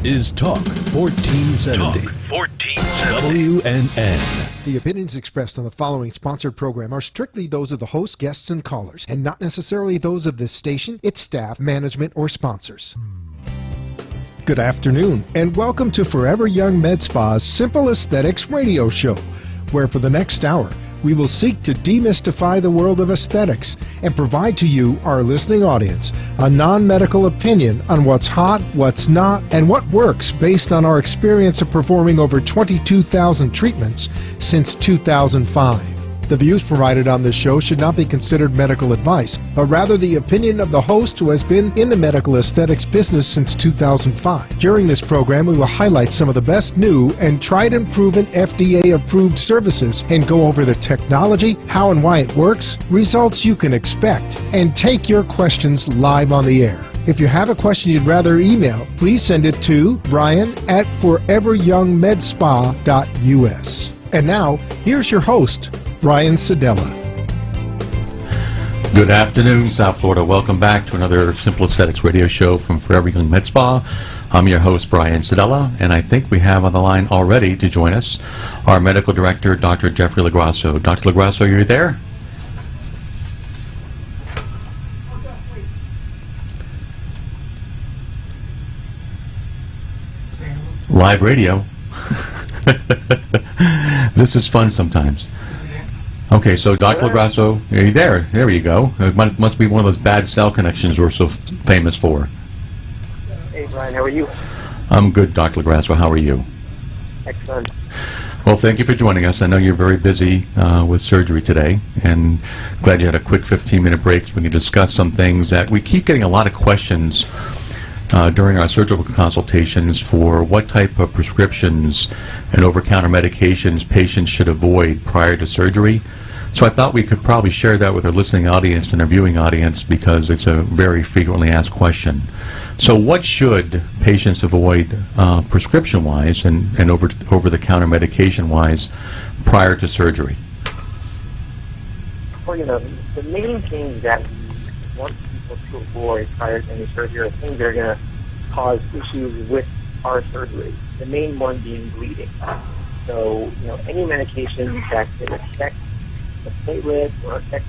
is Talk 1470. Talk 1470. WNN. The opinions expressed on the following sponsored program are strictly those of the host, guests, and callers, and not necessarily those of this station, its staff, management, or sponsors. Good afternoon, and welcome to Forever Young Med Spa's Simple Aesthetics radio show, where for the next hour, we will seek to demystify the world of aesthetics and provide to you, our listening audience, a non-medical opinion on what's hot, what's not, and what works based on our experience of performing over 22,000 treatments since 2005. The views provided on this show should not be considered medical advice, but rather the opinion of the host who has been in the medical aesthetics business since 2005. During this program, we will highlight some of the best new and tried and proven FDA-approved services and go over the technology, how and why it works, results you can expect, and take your questions live on the air. If you have a question you'd rather email, please send it to brian@foreveryoungmedspa.us. And now, here's your host, Brian Sedella. Good afternoon, South Florida. Welcome back to another Simple Aesthetics radio show from Forever Young Med Spa. I'm your host, Brian Sedella, and I think we have on the line already to join us our medical director, Dr. Jeffrey LoGrasso. Dr. LoGrasso, are you there? Live radio. This is fun sometimes. Okay, so Dr. LoGrasso, are you there? There you go. It must be one of those bad cell connections we're so famous for. Hey, Brian, how are you? I'm good, Dr. LoGrasso. How are you? Excellent. Well, thank you for joining us. I know you're very busy with surgery today, and glad you had a quick 15-minute break so we can discuss some things that we keep getting a lot of questions during our surgical consultations for what type of prescriptions and over-counter medications patients should avoid prior to surgery. So I thought we could probably share that with our listening audience and our viewing audience because it's a very frequently asked question. So what should patients avoid prescription-wise and over-the-counter medication-wise prior to surgery? Well, the main things that we want people to avoid prior to any surgery are things that are going to cause issues with our surgery. The main one being bleeding. So, any medication that can affect the platelets or affect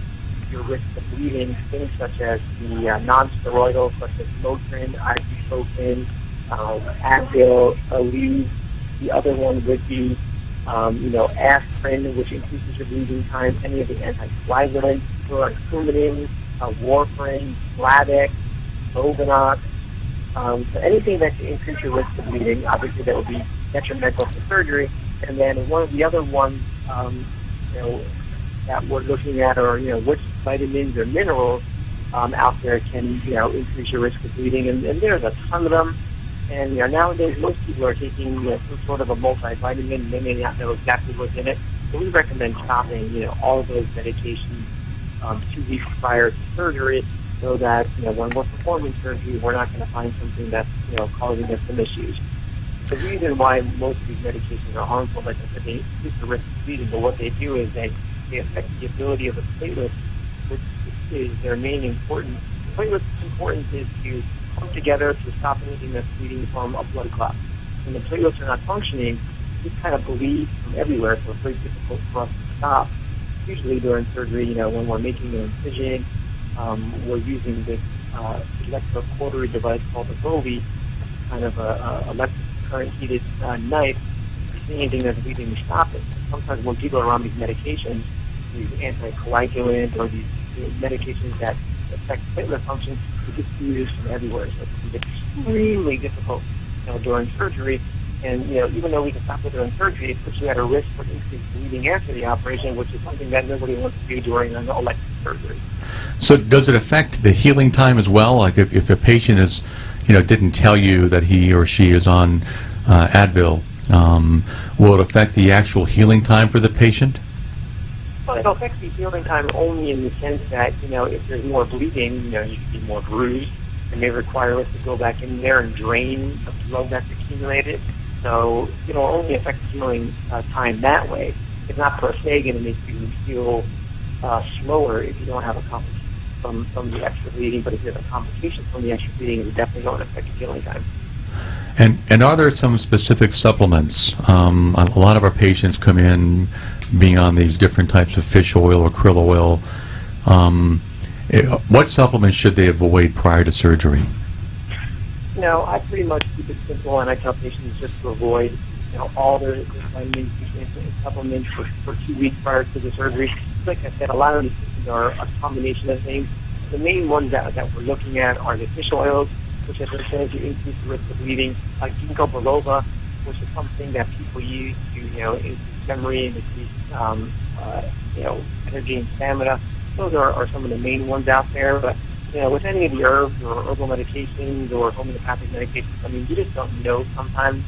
your risk of bleeding, things such as the non-steroidal, such as Motrin, ibuprofen, Advil, Aleve. The other one would be, aspirin, which increases your bleeding time. Any of the anticoagulants, like Coumadin, warfarin, Plavix, Lovenox. So anything that can increase your risk of bleeding, obviously that would be detrimental to surgery. And then one of the other ones, that we're looking at are, which vitamins or minerals out there can, increase your risk of bleeding. And there's a ton of them. And nowadays most people are taking some sort of a multivitamin, and they may not know exactly what's in it. So we recommend stopping, all of those medications 2 weeks prior to surgery, so that when we're performing surgery, we're not going to find something that's causing us some issues. The reason why most of these medications are harmful, like I said, they increase the risk of bleeding, but what they do is they affect the ability of the platelets, which is their main importance. The platelets' importance is to come together to stop anything that's bleeding from a blood clot. When the platelets are not functioning, it kind of bleeds from everywhere, so it's very difficult for us to stop. Usually during surgery, when we're making an incision, we're using this electrocautery device called a Bovie, kind of a electric current heated knife. Anything that's bleeding, we stop it. Sometimes when people are on these medications, these anticoagulants or these medications that affect platelet function, it gets bleeding from everywhere. So it's extremely difficult during surgery. And, even though we can stop it during surgery, it puts you at a risk for increased bleeding after the operation, which is something that nobody wants to do during an elective surgery. So does it affect the healing time as well? Like if a patient is, didn't tell you that he or she is on Advil, will it affect the actual healing time for the patient? Well, it affects the healing time only in the sense that, if there's more bleeding, you could be more bruised. It may require us to go back in there and drain the blood that's accumulated. So it'll only affect the healing time that way. It's not per se going to make you feel slower if you don't have a complication from the extra bleeding, but if you have a complication from the extra bleeding, it's definitely going to affect your healing time. And are there some specific supplements? A lot of our patients come in being on these different types of fish oil or krill oil. What supplements should they avoid prior to surgery? I pretty much keep it simple, and I tell patients just to avoid, all the vitamins, nutrients, and supplements for 2 weeks prior to the surgery. Like I said, a lot of these things are a combination of things. The main ones that we're looking at are the fish oils, which have been shown to increase the risk of bleeding, like ginkgo biloba, which is something that people use to, increase memory and increase, energy and stamina. Those are some of the main ones out there. But, with any of the herbs or herbal medications or homeopathic medications, you just don't know sometimes.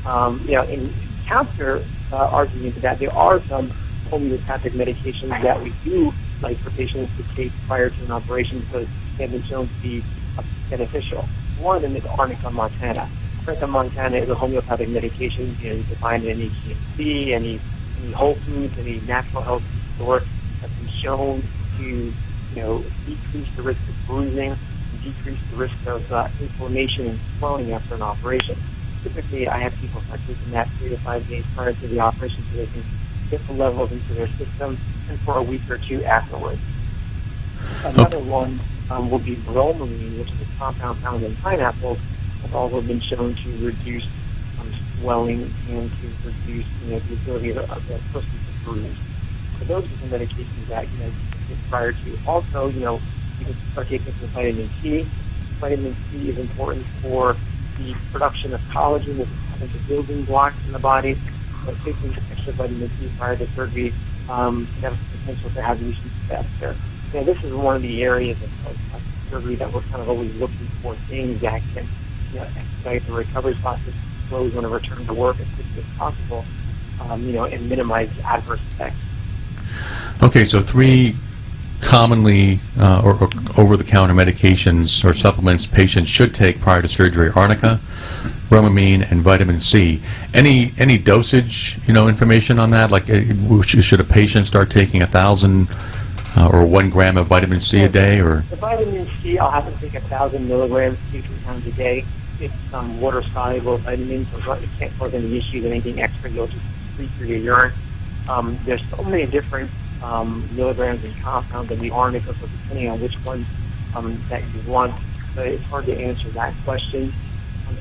In counter argument to that, there are some homeopathic medications that we do like for patients to take prior to an operation because they have been shown to be beneficial. One of them is Arnica montana. Arnica montana is a homeopathic medication. You can find it in any GNC, any Whole Foods, any natural health store that's been shown to decrease the risk of bruising and decrease the risk of inflammation and swelling after an operation. Typically, I have people start taking that 3 to 5 days prior to the operation so they can get the levels into their system and for a week or two afterwards. Another one will be bromelain, which is a compound found in pineapples. Has also been shown to reduce swelling and to reduce the ability of the person to bruise. So those are the medications that you can take prior to. Also, you can start taking some vitamin C. Vitamin C is important for the production of collagen, which is one of the building blocks in the body. So taking extra vitamin C prior to surgery has the potential to have lesions faster. This is one of the areas of surgery that we're kind of always looking for things that can expedite the recovery process, close when a return to work as quickly as possible, and minimize adverse effects. Okay, so 3 commonly or over-the-counter medications or supplements patients should take prior to surgery: Arnica, bromelain, and vitamin C. Any dosage, information on that? Like, should a patient start taking 1,000 or 1 gram of vitamin C a day? Or the vitamin C, I'll have to take 1,000 milligrams 2 times a day. It's water-soluble vitamin, so it can't cause any issues. Anything extra, you'll just leak through your urine. There's so many different milligrams and compounds in the Arnica, so depending on which one that you want, it's hard to answer that question.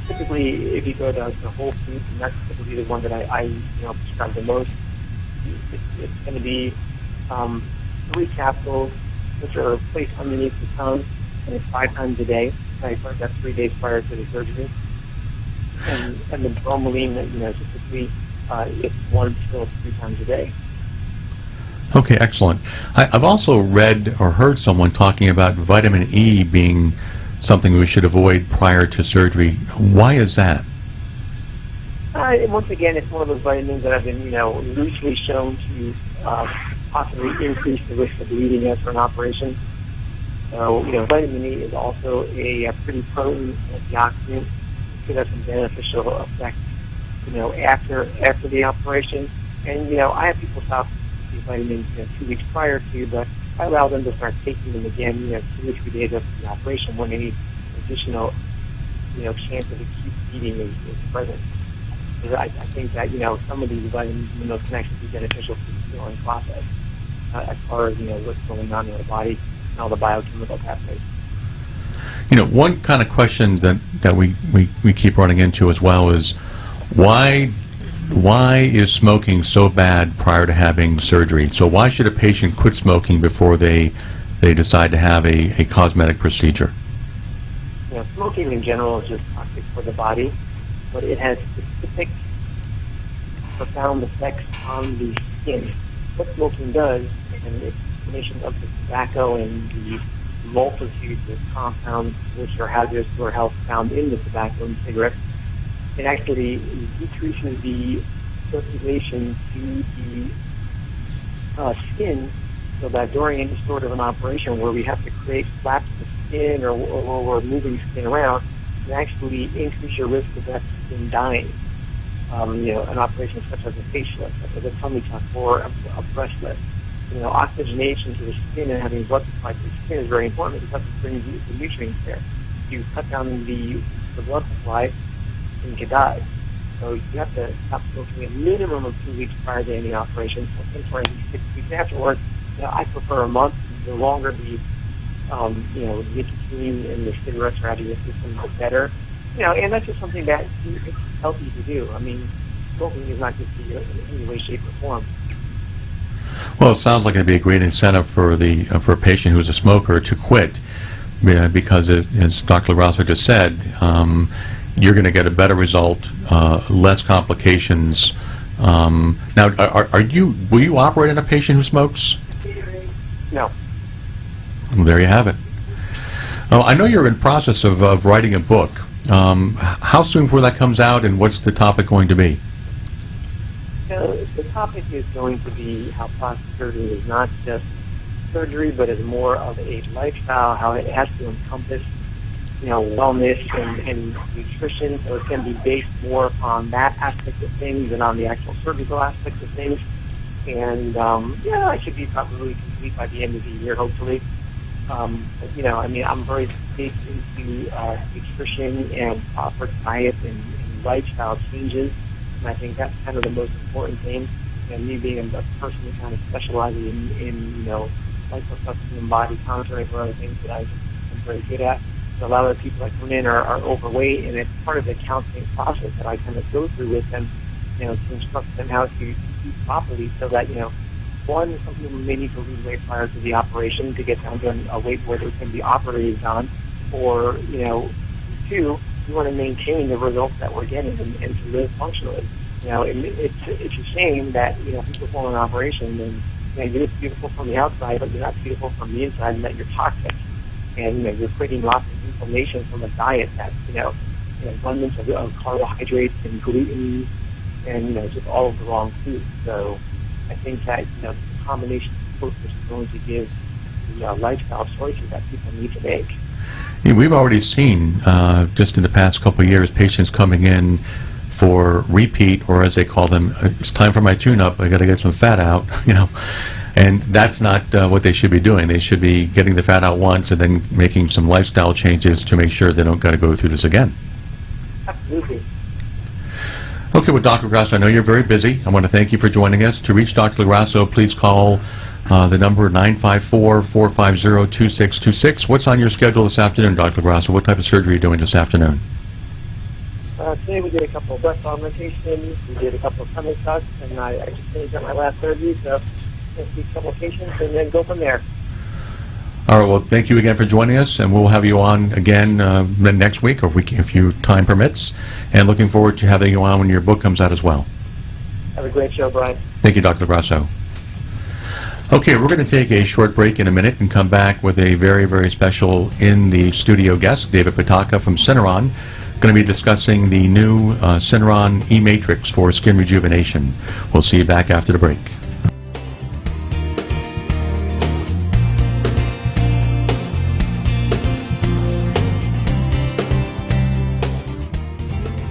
Typically, if you go to Whole Foods, and that's typically the one that I prescribe the most, it's going to be 3 capsules, which are placed underneath the tongue, and it's 5 times a day. That's 3 days prior to the surgery. And the bromelain, typically it's 1 pill 3 times a day. Okay, excellent. I've also read or heard someone talking about vitamin E being something we should avoid prior to surgery. Why is that? Once again, it's one of those vitamins that have been, loosely shown to possibly increase the risk of bleeding after an operation. So, vitamin E is also a pretty potent antioxidant. It could have some beneficial effects, after the operation. And, I have people stop these vitamins 2 weeks prior to, but I allow them to start taking them again, 2 or 3 days after the operation when any additional, chance of acute bleeding is present. Because I think that, some of these vitamins and minerals can actually be beneficial for the healing process as far as, what's going on in the body and all the biochemical pathways. One kind of question that we keep running into as well is why is smoking so bad prior to having surgery? So why should a patient quit smoking before they decide to have a cosmetic procedure? Smoking in general is just toxic for the body, but it has specific profound effects on the skin. What smoking does, and it's a combination of the tobacco and the multitudes of compounds which are hazardous to our health found in the tobacco and cigarettes, it actually decreases the circulation to the skin, so that during any sort of an operation where we have to create flaps of skin or we're moving skin around, it actually increase your risk of that skin dying. An operation such as a facelift, such as a tummy tuck, or a breast lift. Oxygenation to the skin and having blood supply to the skin is very important because it brings the nutrients there. You cut down the blood supply, and could die. So you have to stop smoking a minimum of 2 weeks prior to any operation, something for at least 6 weeks afterwards. I prefer a month. The longer the nicotine and the cigarettes are out of your system, the better. And that's just something that it's healthy to do. I mean, smoking is not good for you in any way, shape, or form. Well, it sounds like it'd be a great incentive for a patient who's a smoker to quit, because as Dr. LaGrasso just said, you're going to get a better result, less complications. Now, will you operate on a patient who smokes? No. Well, there you have it. Oh, I know you're in process of writing a book. How soon before that comes out, and what's the topic going to be? So the topic is going to be how plastic surgery is not just surgery, but is more of a lifestyle, how it has to encompass, wellness and nutrition. So it's going to be based more upon that aspect of things than on the actual surgical aspect of things. And, I should be probably complete by the end of the year, hopefully. I'm very big into nutrition and proper diet and lifestyle changes. And I think that's kind of the most important thing. And me being a person who kind of specializes in liposuction and body contouring for other things that I'm very good at. So a lot of the people that come in are overweight, and it's part of the counseling process that I kind of go through with them, to instruct them how to eat properly so that, one, some people may need to lose weight prior to the operation to get down to a weight where they can be operated on, or, two, we want to maintain the results that we're getting and to live functionally. It's a shame that, people perform an operation and you look beautiful from the outside, but you're not beautiful from the inside, and that you're toxic. And, you're creating lots of inflammation from a diet that's, abundance of carbohydrates and gluten and, just all of the wrong foods. So I think that, the combination of focus is going to give the lifestyle choices that people need to make. Yeah, we've already seen, just in the past couple of years, patients coming in for repeat, or as they call them, it's time for my tune-up, I got to get some fat out, and that's not what they should be doing. They should be getting the fat out once and then making some lifestyle changes to make sure they don't got to go through this again. Absolutely. Okay, well, Dr. LaGrasso, I know you're very busy. I want to thank you for joining us. To reach Dr. LaGrasso, please call the number 954-450-2626. What's on your schedule this afternoon, Dr. LaGrasso? What type of surgery are you doing this afternoon? Today we did a couple of breast augmentations, we did a couple of tummy tucks, and I just finished up my last surgery, so we'll see a couple of patients and then go from there. All right, well, thank you again for joining us, and we'll have you on again next week, or if you time permits, and looking forward to having you on when your book comes out as well. Have a great show, Brian. Thank you, Dr. LaGrasso. Okay, we're going to take a short break in a minute and come back with a very, very special in-the-studio guest, David Pataka from Syneron, going to be discussing the new Syneron E-Matrix for skin rejuvenation. We'll see you back after the break.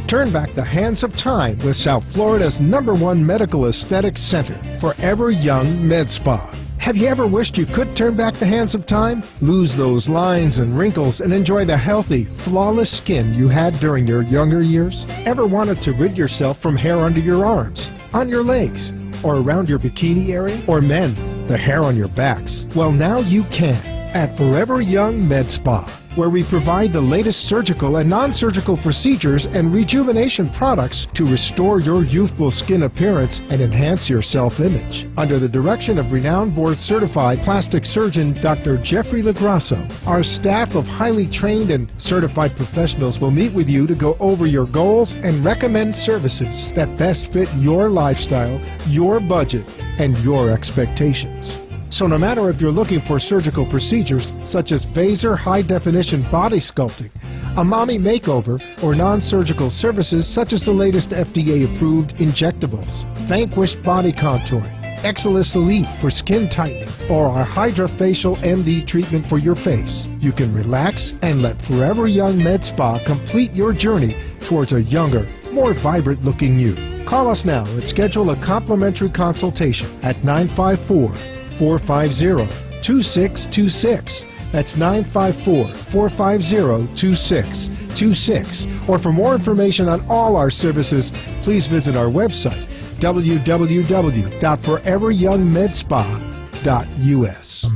Turn back the hands of time with South Florida's #1 medical aesthetics center, Forever Young Med Spa. Have you ever wished you could turn back the hands of time? Lose those lines and wrinkles and enjoy the healthy, flawless skin you had during your younger years? Ever wanted to rid yourself from hair under your arms, on your legs, or around your bikini area? Or men, the hair on your backs? Well, now you can at Forever Young Med Spa, where we provide the latest surgical and non-surgical procedures and rejuvenation products to restore your youthful skin appearance and enhance your self-image. Under the direction of renowned board-certified plastic surgeon Dr. Jeffrey LaGrasso, our staff of highly trained and certified professionals will meet with you to go over your goals and recommend services that best fit your lifestyle, your budget, and your expectations. So no matter if you're looking for surgical procedures such as Phaser high-definition body sculpting, a mommy makeover, or non-surgical services such as the latest FDA-approved injectables, Vanquish body contouring, Exilis Elite for skin tightening, or our Hydrafacial MD treatment for your face, you can relax and let Forever Young Med Spa complete your journey towards a younger, more vibrant-looking you. Call us now and schedule a complimentary consultation at 954-450-2626. That's 954-450-2626. Or for more information on all our services, please visit our website, www.foreveryoungmedspa.us.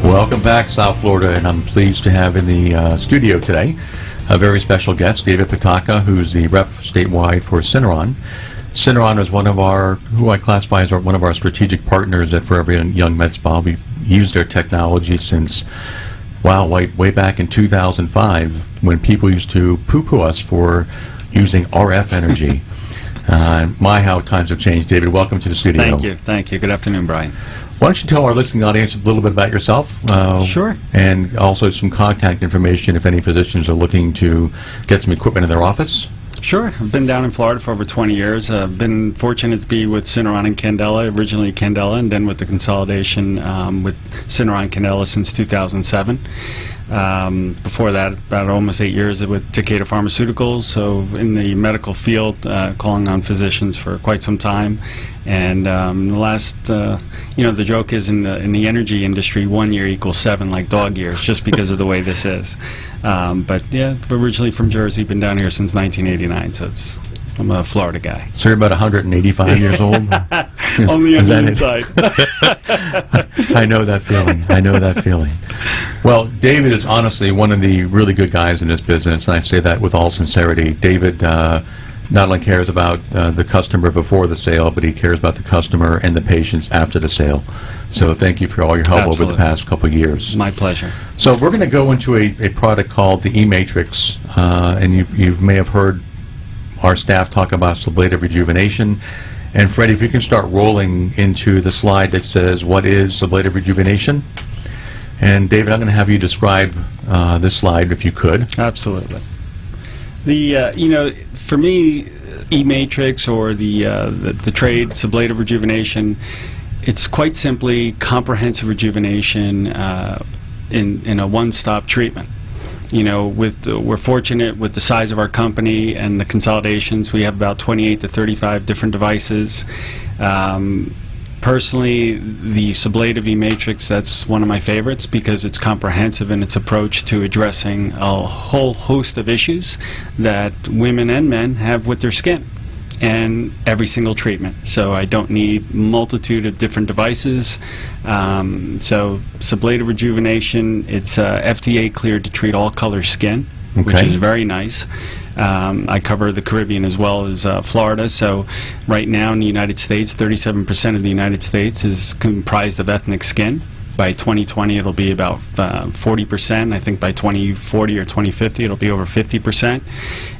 Welcome back, South Florida, and I'm pleased to have in the studio today a very special guest, David Pataka, who's the rep statewide for Syneron. Syneron is who I classify as one of our strategic partners at Forever Young Med Spa. We've used their technology since, way back in 2005, when people used to poo-poo us for using RF energy. My, how times have changed. David, welcome to the studio. Thank you. Good afternoon, Brian. Why don't you tell our listening audience a little bit about yourself? Sure. And also some contact information if any physicians are looking to get some equipment in their office. Sure. I've been down in Florida for over 20 years. I've been fortunate to be with Syneron and Candela, originally Candela, and then with the consolidation with Syneron and Candela since 2007. Before that, about almost 8 years with Takeda Pharmaceuticals, so in the medical field, calling on physicians for quite some time. And the last, the joke is in the energy industry, 1 year equals 7 like dog years, just because of the way this is. But yeah, originally from Jersey, been down here since 1989, so I'm a Florida guy. So you're about 185 years old? Only on the inside. I know that feeling. Well, David is honestly one of the really good guys in this business, and I say that with all sincerity. David not only cares about the customer before the sale, but he cares about the customer and the patients after the sale. So thank you for all your help over the past couple of years. My pleasure. So we're going to go into a product called the E-Matrix, and you may have heard our staff talk about ablative rejuvenation. And Freddie, if you can start rolling into the slide that says, what is ablative rejuvenation? And David, I'm going to have you describe this slide, if you could. Absolutely. For me, E-Matrix or the trade, ablative rejuvenation, it's quite simply comprehensive rejuvenation in a one-stop treatment. We're fortunate with the size of our company and the consolidations. We have about 28 to 35 different devices. Personally, the ablative E-Matrix, that's one of my favorites because it's comprehensive in its approach to addressing a whole host of issues that women and men have with their skin and every single treatment. So I don't need multitude of different devices. So ablative rejuvenation, it's FDA cleared to treat all color skin, which is very nice. I cover the Caribbean as well as Florida. So right now in the United States, 37% of the United States is comprised of ethnic skin. By 2020, it'll be about 40%. I think by 2040 or 2050, it'll be over 50%.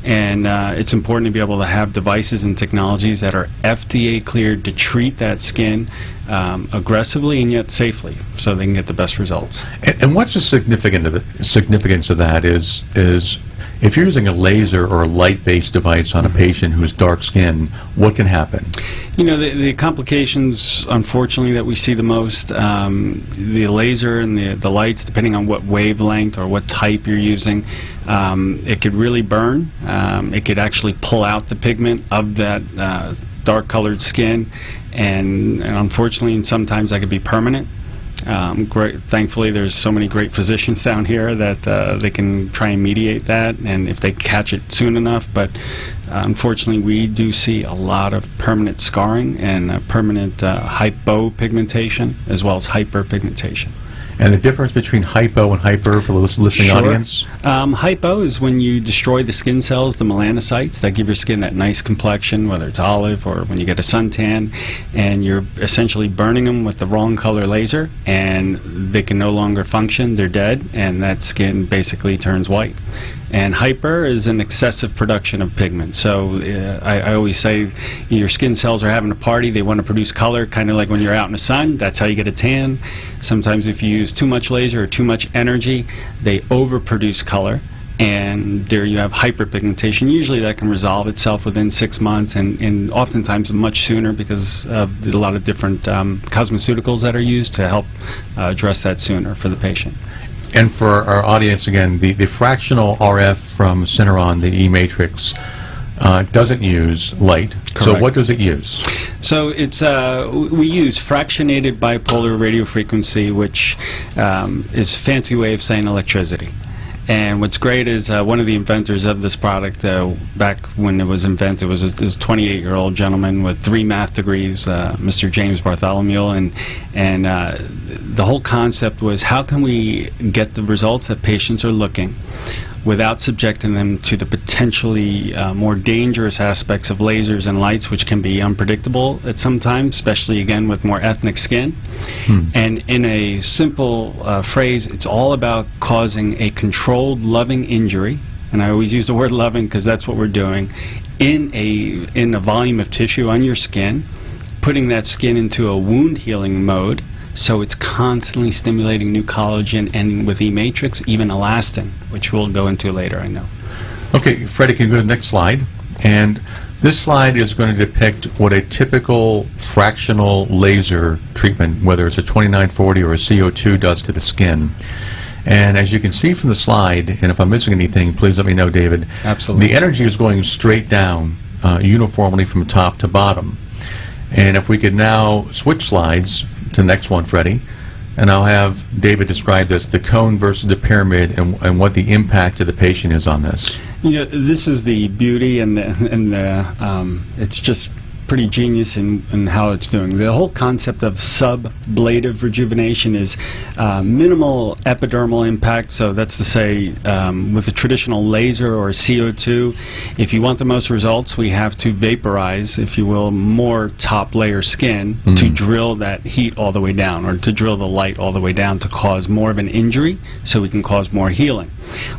And it's important to be able to have devices and technologies that are FDA cleared to treat that skin aggressively and yet safely, so they can get the best results. And what's the significance of that is if you're using a laser or a light-based device on a patient who's dark skin, what can happen? The complications, unfortunately, that we see the most, the laser and the lights, depending on what wavelength or what type you're using, it could really burn. It could actually pull out the pigment of that dark-colored skin, and unfortunately, and sometimes that could be permanent. Thankfully, there's so many great physicians down here that they can try and mediate that, and if they catch it soon enough. But unfortunately, we do see a lot of permanent scarring and permanent hypopigmentation as well as hyperpigmentation. And the difference between hypo and hyper for the listening audience? Hypo is when you destroy the skin cells, the melanocytes, that give your skin that nice complexion, whether it's olive or when you get a suntan, and you're essentially burning them with the wrong color laser, and they can no longer function, they're dead, and that skin basically turns white. And hyper is an excessive production of pigment. So I always say your skin cells are having a party. They want to produce color, kind of like when you're out in the sun. That's how you get a tan. Sometimes if you use too much laser or too much energy, they overproduce color. And there you have hyperpigmentation. Usually that can resolve itself within 6 months, and oftentimes much sooner because of a lot of different cosmeceuticals that are used to help address that sooner for the patient. And for our audience, again, the fractional RF from Syneron, the E-Matrix, doesn't use light. So Correct. what does it use? So it's we use fractionated bipolar radiofrequency, which is a fancy way of saying electricity. And what's great is one of the inventors of this product, back when it was invented, was a 28-year-old gentleman with 3 math degrees, Mr. James Bartholomew, and the whole concept was, how can we get the results that patients are looking without subjecting them to the potentially more dangerous aspects of lasers and lights, which can be unpredictable at some times, especially, again, with more ethnic skin. And in a simple phrase, it's all about causing a controlled, loving injury, and I always use the word loving because that's what we're doing, in a volume of tissue on your skin, putting that skin into a wound healing mode, so it's constantly stimulating new collagen, and with E-Matrix, even elastin, which we'll go into later, I know. Okay, Freddie, can you go to the next slide? And this slide is going to depict what a typical fractional laser treatment, whether it's a 2940 or a CO2, does to the skin. And as you can see from the slide, and if I'm missing anything, please let me know, David. Absolutely. The energy is going straight down uniformly from top to bottom. And if we could now switch slides to the next one, Freddie, and I'll have David describe this, the cone versus the pyramid, and what the impact to the patient is on this. You know, this is the beauty, and it's just pretty genius in how it's doing. The whole concept of subablative rejuvenation is minimal epidermal impact. So that's to say, with a traditional laser or CO2, if you want the most results, we have to vaporize, if you will, more top layer skin to drill that heat all the way down, or to drill the light all the way down to cause more of an injury, so we can cause more healing.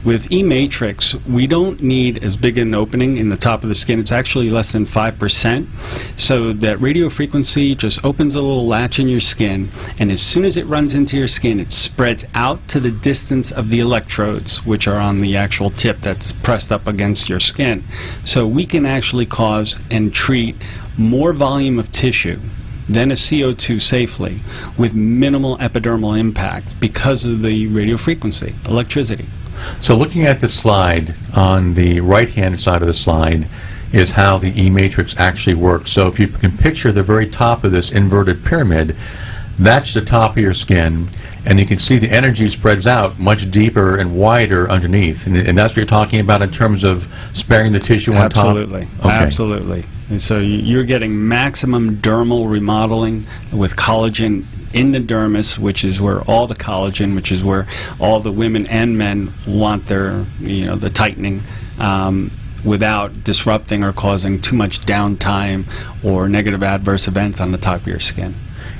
With E-Matrix, we don't need as big an opening in the top of the skin. It's actually less than 5%. So that radio frequency just opens a little latch in your skin, and as soon as it runs into your skin, it spreads out to the distance of the electrodes, which are on the actual tip that's pressed up against your skin. So we can actually cause and treat more volume of tissue than a CO2 safely, with minimal epidermal impact because of the radio frequency, electricity. So looking at the slide, on the right-hand side of the slide is how the E-Matrix actually works. So if you can picture the very top of this inverted pyramid, that's the top of your skin, and you can see the energy spreads out much deeper and wider underneath. And that's what you're talking about in terms of sparing the tissue on top? Absolutely. Okay. Absolutely. And so you're getting maximum dermal remodeling with collagen in the dermis, which is where all the collagen, which is where all the women and men want their, the tightening, without disrupting or causing too much downtime or negative adverse events on the top of your skin.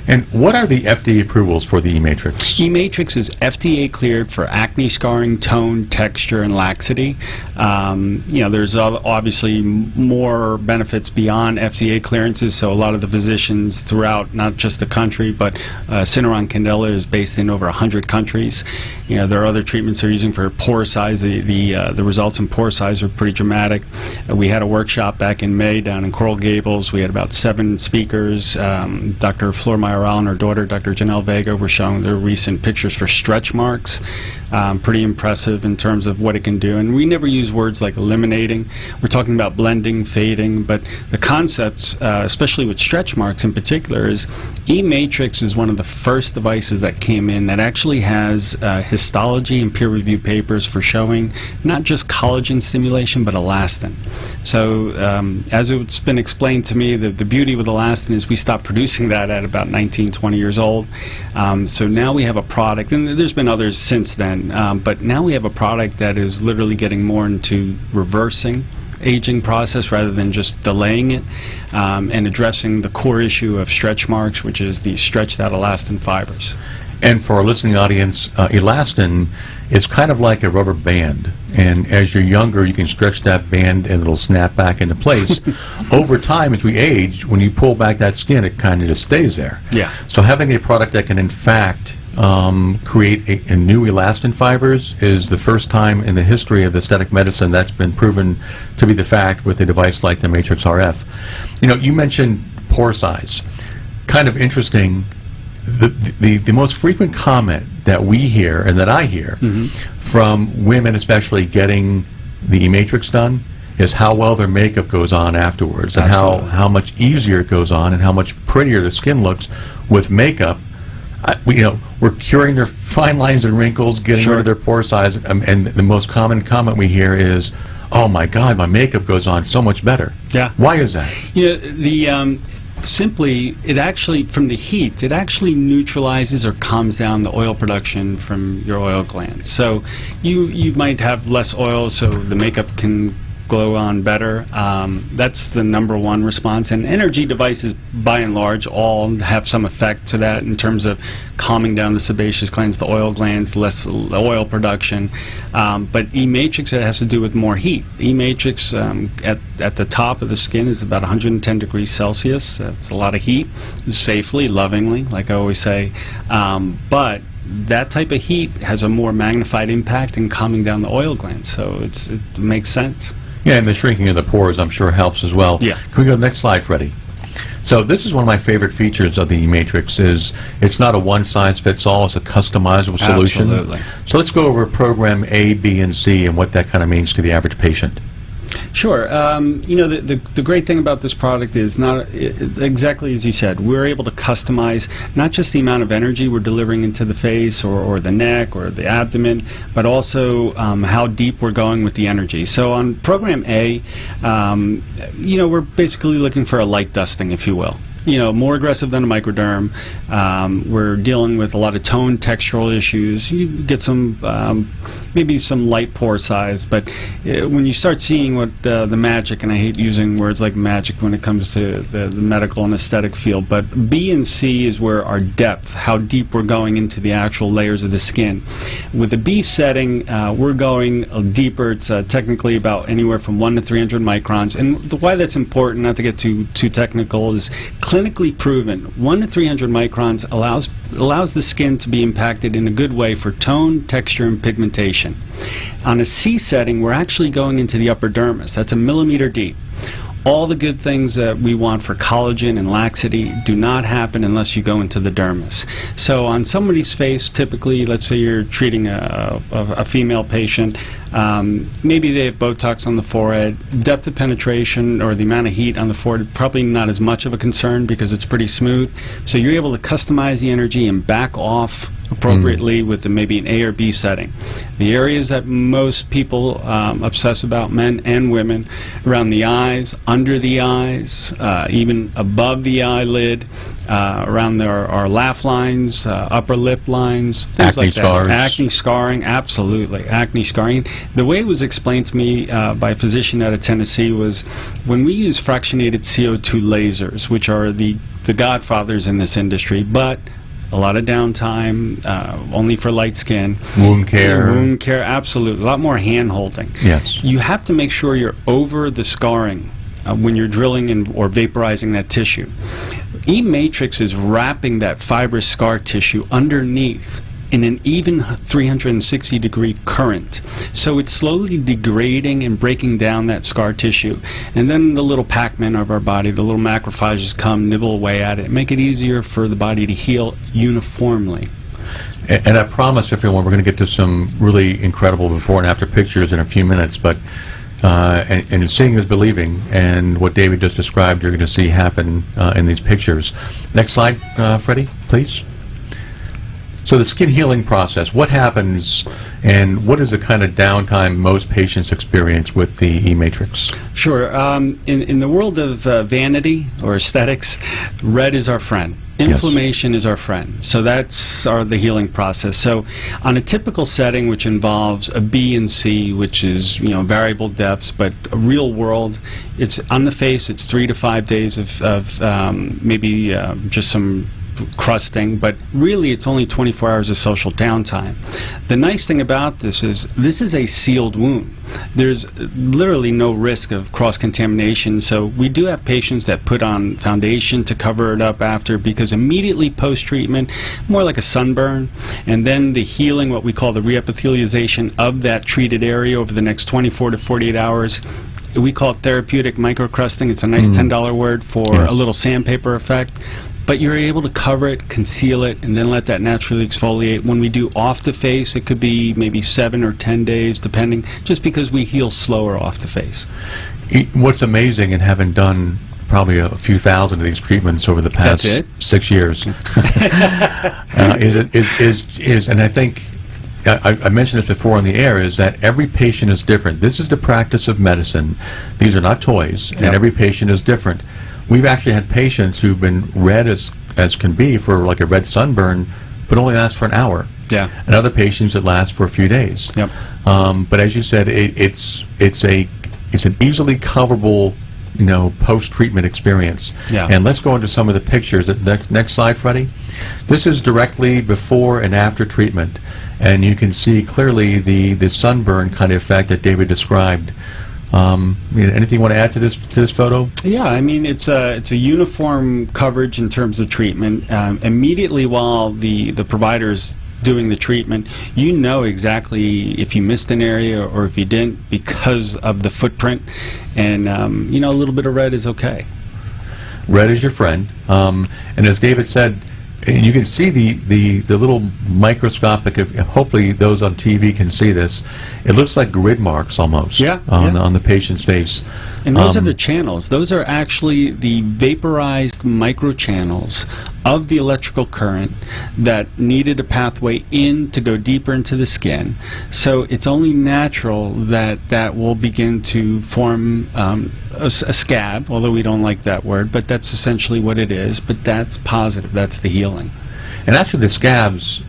And what are the FDA approvals for the E-Matrix? E-Matrix is FDA cleared for acne scarring, tone, texture, and laxity. There's obviously more benefits beyond FDA clearances, so a lot of the physicians throughout, not just the country, but Syneron Candela is based in over 100 countries. There are other treatments they're using for pore size. The results in pore size are pretty dramatic. We had a workshop back in May down in Coral Gables. We had about 7 speakers. Dr. Flor Mayoral and her daughter, Dr. Janelle Vega, were showing their recent pictures for stretch marks. Pretty impressive in terms of what it can do. And we never use words like eliminating. We're talking about blending, fading, but the concepts, especially with stretch marks in particular, is E-Matrix is one of the first devices that came in that actually has histology and peer-reviewed papers for showing not just collagen stimulation, but elastin. So as it's been explained to me, the beauty with elastin is we stopped producing that at about 19, 20 years old. So now we have a product, and there's been others since then, but now we have a product that is literally getting more into reversing aging process rather than just delaying it, and addressing the core issue of stretch marks, which is the stretched out elastin fibers. And for our listening audience, elastin is kind of like a rubber band, and as you're younger you can stretch that band and it'll snap back into place. Over time, as we age, when you pull back that skin, it kind of just stays there. Yeah. So having a product that can in fact create a new elastin fibers is the first time in the history of aesthetic medicine that's been proven to be the fact with a device like the Matrix RF. You mentioned pore size. Kind of interesting. The most frequent comment that we hear, and that I hear, from women especially getting the E-Matrix done, is how well their makeup goes on afterwards, and Absolutely. how much easier it goes on, and how much prettier the skin looks with makeup. We're curing their fine lines and wrinkles, getting Sure. rid of their pore size, and the most common comment we hear is, "Oh my God, my makeup goes on so much better." Yeah. Why is that? Simply, it actually, from the heat, it actually neutralizes or calms down the oil production from your oil glands. So you might have less oil, so the makeup can glow on better. That's the number one response. And energy devices, by and large, all have some effect to that in terms of calming down the sebaceous glands, the oil glands, less oil production. But E-matrix, it has to do with more heat. E-matrix at the top of the skin is about 110 degrees Celsius. That's a lot of heat, safely, lovingly, like I always say. But that type of heat has a more magnified impact in calming down the oil glands. So it makes sense. Yeah, and the shrinking of the pores, I'm sure, helps as well. Yeah. Can we go to the next slide, Freddie? So this is one of my favorite features of the E-matrix. Is it's not a one-size-fits-all; it's a customizable solution. Absolutely. So let's go over program A, B, and C, and what that kind of means to the average patient. Sure. The great thing about this product is exactly as you said. We're able to customize not just the amount of energy we're delivering into the face or the neck or the abdomen, but also how deep we're going with the energy. So on program A, we're basically looking for a light dusting, if you will. More aggressive than a microderm. We're dealing with a lot of tone, textural issues. You get some, maybe some light pore size, but when you start seeing what the magic, and I hate using words like magic when it comes to the medical and aesthetic field, but B and C is where our depth, how deep we're going into the actual layers of the skin. With the B setting, we're going deeper. It's technically about anywhere from 1 to 300 microns. And why that's important, not to get too technical, is clinically proven 1 to 300 microns allows the skin to be impacted in a good way for tone, texture, and pigmentation. On a C setting, we're actually going into the upper dermis. That's a millimeter deep. All the good things that we want for collagen and laxity do not happen unless you go into the dermis. So on somebody's face, typically, let's say you're treating a female patient, maybe they have Botox on the forehead, depth of penetration or the amount of heat on the forehead, probably not as much of a concern because it's pretty smooth. So you're able to customize the energy and back off appropriately with maybe an A or B setting. The areas that most people obsess about, men and women, around the eyes, under the eyes, even above the eyelid, around our laugh lines, upper lip lines, things Acne like that. scars. Acne scarring, absolutely. Acne scarring. The way it was explained to me by a physician out of Tennessee was when we use fractionated CO2 lasers, which are the godfathers in this industry, but a lot of downtime, only for light skin. Wound care. Wound care, absolutely. A lot more hand-holding. Yes. You have to make sure you're over the scarring when you're drilling or vaporizing that tissue. E-matrix is wrapping that fibrous scar tissue underneath in an even 360-degree current. So it's slowly degrading and breaking down that scar tissue. And then the little Pac-Man of our body, the little macrophages come, nibble away at it, make it easier for the body to heal uniformly. And I promise everyone we're going to get to some really incredible before and after pictures in a few minutes, but and seeing is believing, and what David just described you're going to see happen in these pictures. Next slide, Freddie, please. So the skin healing process, what happens and what is the kind of downtime most patients experience with the E-matrix? Sure. In the world of vanity or aesthetics, red is our friend. Inflammation is our friend. So that's the healing process. So on a typical setting which involves a B and C, which is variable depths, but a real world, it's on the face, it's 3 to 5 days of maybe just some crusting, but really it's only 24 hours of social downtime. The nice thing about this is a sealed wound. There's literally no risk of cross-contamination, so we do have patients that put on foundation to cover it up after, because immediately post-treatment, more like a sunburn, and then the healing, what we call the reepithelialization of that treated area over the next 24 to 48 hours, we call it therapeutic microcrusting. It's a nice $10 word for a little sandpaper effect. but you're able to cover it, conceal it, and then let that naturally exfoliate. When we do off the face, it could be maybe 7 or 10 days, depending, just because we heal slower off the face. What's amazing, and having done probably a few thousand of these treatments over the past 6 years, is, and I think I mentioned this before on the air, is that every patient is different. This is the practice of medicine. These are not toys, and every patient is different. We've actually had patients who've been red as can be for like a red sunburn, but only lasts for an hour. Yeah. And other patients that last for a few days. Yep. But as you said, it's an easily coverable, post-treatment experience. Yeah. And let's go into some of the pictures. Next slide, Freddie. This is directly before and after treatment, and you can see clearly the sunburn kind of effect that David described. Anything you want to add to this photo? Yeah, I mean, it's a uniform coverage in terms of treatment. Immediately while the provider's doing the treatment, you know exactly if you missed an area or if you didn't, because of the footprint, and a little bit of red is okay. Red is your friend, and as David said, you can see the little microscopic, hopefully those on TV can see this, it looks like grid marks almost on the patient's face. And those are the channels. Those are actually the vaporized microchannels of the electrical current that needed a pathway in to go deeper into the skin. So it's only natural that will begin to form a scab, although we don't like that word, but that's essentially what it is. But that's positive. That's the healing. And actually the scabs,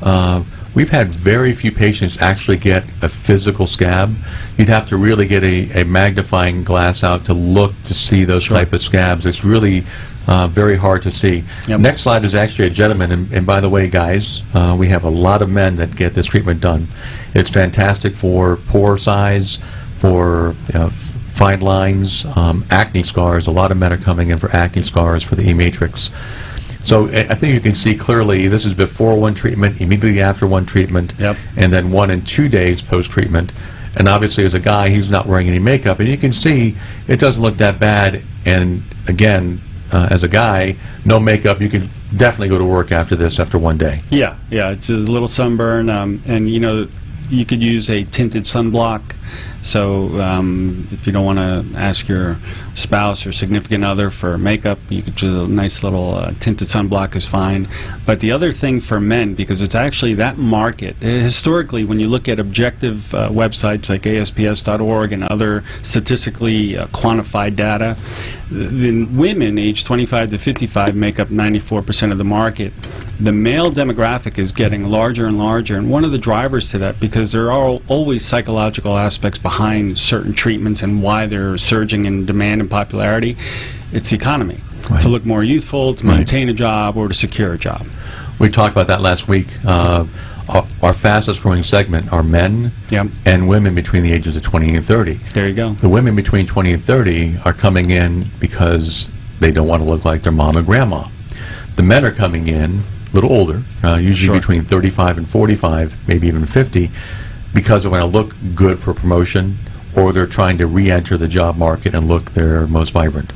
we've had very few patients actually get a physical scab. You'd have to really get a magnifying glass out to look to see those type of scabs. It's really very hard to see. Yep. Next slide is actually a gentleman, and by the way, guys, we have a lot of men that get this treatment done. It's fantastic for pore size, for fine lines, acne scars. A lot of men are coming in for acne scars for the E-Matrix. So I think you can see clearly this is before one treatment, immediately after one treatment, and then 1 and 2 days post-treatment. And obviously as a guy, he's not wearing any makeup, and you can see it doesn't look that bad. And again, as a guy, no makeup, you can definitely go to work after this, after 1 day. Yeah, it's a little sunburn, and you could use a tinted sunblock. So if you don't want to ask your spouse or significant other for makeup, you could do a nice little tinted sunblock is fine. But the other thing for men, because it's actually that market, historically when you look at objective websites like ASPS.org and other statistically quantified data, the women aged 25 to 55 make up 94% of the market. The male demographic is getting larger and larger, and one of the drivers to that, because there are always psychological aspects behind certain treatments and why they're surging in demand and popularity, it's the economy. Right. To look more youthful, to maintain a job, or to secure a job. We talked about that last week. Our fastest growing segment are men and women between the ages of 20 and 30. There you go. The women between 20 and 30 are coming in because they don't want to look like their mom and grandma. The men are coming in a little older, usually between 35 and 45, maybe even 50, because they want to look good for promotion, or they're trying to re-enter the job market and look their most vibrant.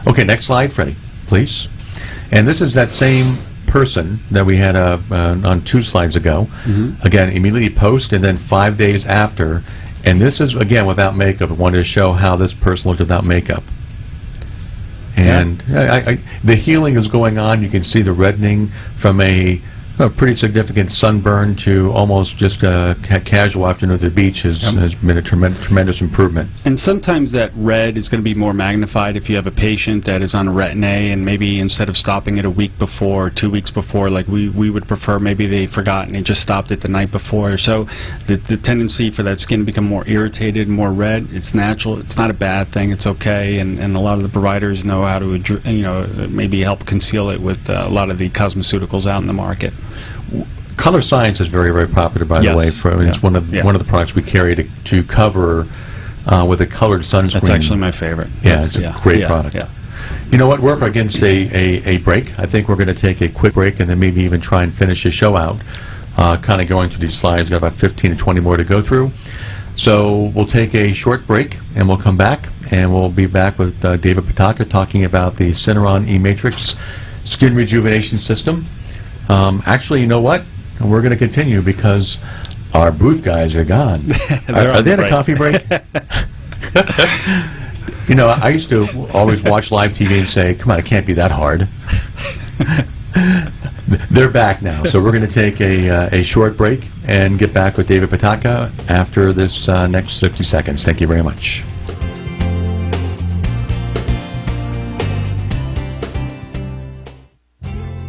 Okay, next slide, Freddie, please. And this is that same person that we had on 2 slides ago. Again, immediately post and then 5 days after. And this is, again, without makeup. I wanted to show how this person looked without makeup. And the healing is going on. You can see the reddening from a pretty significant sunburn to almost just a casual afternoon at the beach has been a tremendous improvement. And sometimes that red is going to be more magnified if you have a patient that is on a Retin-A, and maybe instead of stopping it a week before, 2 weeks before, like we would prefer, maybe they forgot and they just stopped it the night before. So the tendency for that skin to become more irritated, more red, it's natural. It's not a bad thing. It's okay. And a lot of the providers know how to maybe help conceal it with a lot of the cosmeceuticals out in the market. Color Science is very, very popular, by the way. It's one of the products we carry to cover with a colored sunscreen. That's actually my favorite. It's a great product. You know what? We're up against a break. I think we're going to take a quick break and then maybe even try and finish the show out. Kind of going through these slides. Got about 15 to 20 more to go through. So we'll take a short break and we'll come back, and we'll be back with David Pataka talking about the Syneron E-Matrix Skin Rejuvenation System. Actually, you know what? We're going to continue because our booth guys are gone. Are they on a coffee break? You know, I used to always watch live TV and say, come on, it can't be that hard. They're back now, so we're going to take a short break and get back with David Pataka after this next 60 seconds. Thank you very much.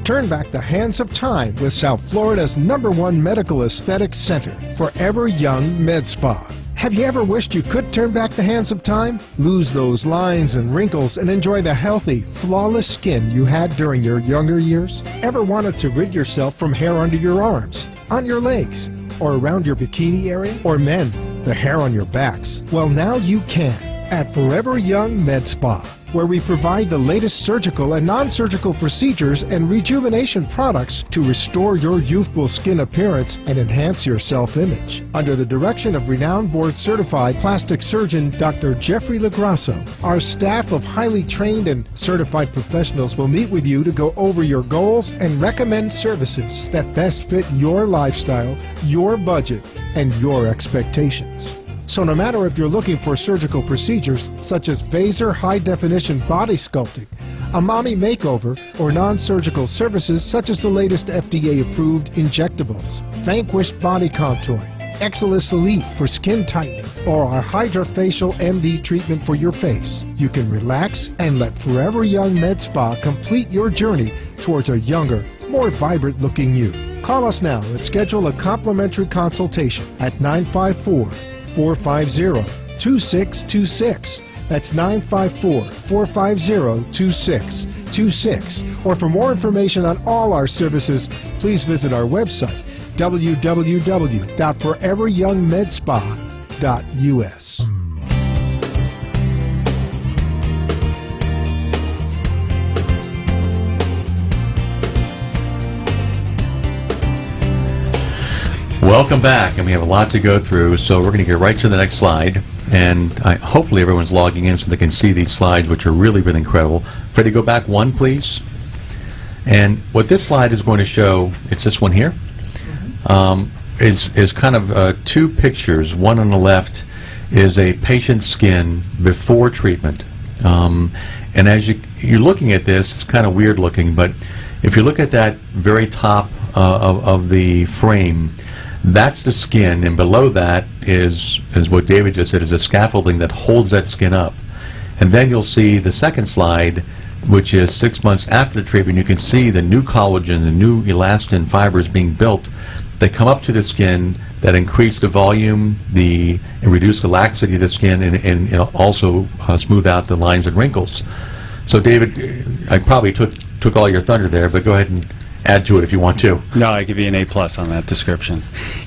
Turn back the hands of time with South Florida's #1 medical aesthetics center, Forever Young Med Spa. Have you ever wished you could turn back the hands of time? Lose those lines and wrinkles and enjoy the healthy, flawless skin you had during your younger years? Ever wanted to rid yourself from hair under your arms, on your legs, or around your bikini area? Or men, the hair on your backs? Well, now you can at Forever Young Med Spa, where we provide the latest surgical and non-surgical procedures and rejuvenation products to restore your youthful skin appearance and enhance your self-image. Under the direction of renowned board-certified plastic surgeon Dr. Jeffrey Lagrasso, our staff of highly trained and certified professionals will meet with you to go over your goals and recommend services that best fit your lifestyle, your budget, and your expectations. So no matter if you're looking for surgical procedures such as Vaser high-definition body sculpting, a mommy makeover, or non-surgical services such as the latest FDA-approved injectables, Vanquish body contouring, Exilis Elite for skin tightening, or our HydraFacial MD treatment for your face, you can relax and let Forever Young Med Spa complete your journey towards a younger, more vibrant-looking you. Call us now and schedule a complimentary consultation at 954-450-2626. That's 954-450-2626. Or for more information on all our services, please visit our website, www.foreveryoungmedspa.us. Welcome back, and we have a lot to go through, so we're going to get right to the next slide. And hopefully everyone's logging in so they can see these slides, which are really, really incredible. Freddie, go back one, please. And what this slide is going to show, it's this one here, is kind of two pictures. One on the left is a patient's skin before treatment. And as you're looking at this, it's kind of weird looking, but if you look at that very top of the frame, that's the skin, and below that is what David just said, is a scaffolding that holds that skin up. And then you'll see the second slide, which is 6 months after the treatment. You can see the new collagen, the new elastin fibers being built that come up to the skin that increase the volume, and reduce the laxity of the skin, and also smooth out the lines and wrinkles. So David, I probably took all your thunder there, but go ahead and add to it if you want to. No, I give you an A+ on that description.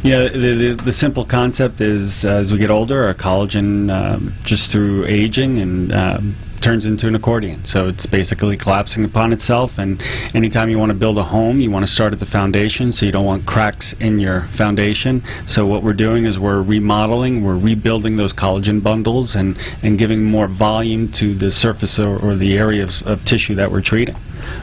You know, the simple concept is, as we get older, our collagen, just through aging, and turns into an accordion. So it's basically collapsing upon itself, and anytime you want to build a home, you want to start at the foundation, so you don't want cracks in your foundation. So what we're doing is we're remodeling, we're rebuilding those collagen bundles, and giving more volume to the surface or the area of tissue that we're treating.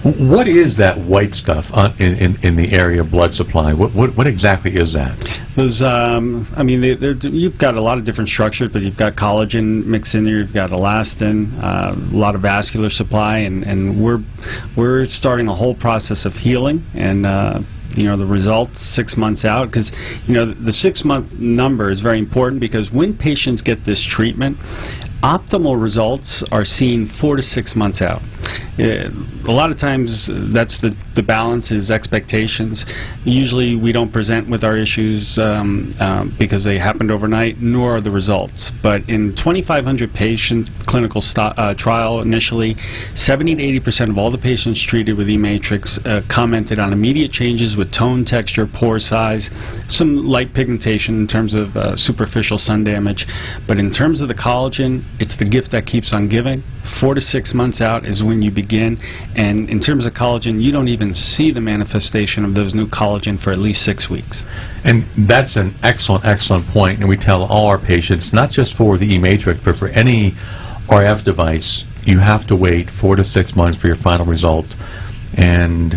What is that white stuff in the area of blood supply? What exactly is that? Those, I mean, you've got a lot of different structures, but you've got collagen mixed in there. You've got elastin, a lot of vascular supply, and we're starting a whole process of healing. And you know, the result 6 months out, because you know the 6-month number is very important, because when patients get this treatment, optimal results are seen 4 to 6 months out. A lot of times that's the balance is expectations. Usually we don't present with our issues because they happened overnight, nor are the results. But in 2,500 patient clinical trial initially, 70 to 80% of all the patients treated with E-Matrix commented on immediate changes with tone, texture, pore size, some light pigmentation in terms of superficial sun damage. But in terms of the collagen, it's the gift that keeps on giving. 4 to 6 months out is when you begin, and in terms of collagen, you don't even see the manifestation of those new collagen for at least 6 weeks. And that's an excellent point, and we tell all our patients, not just for the E-Matrix, but for any RF device, you have to wait 4 to 6 months for your final result. and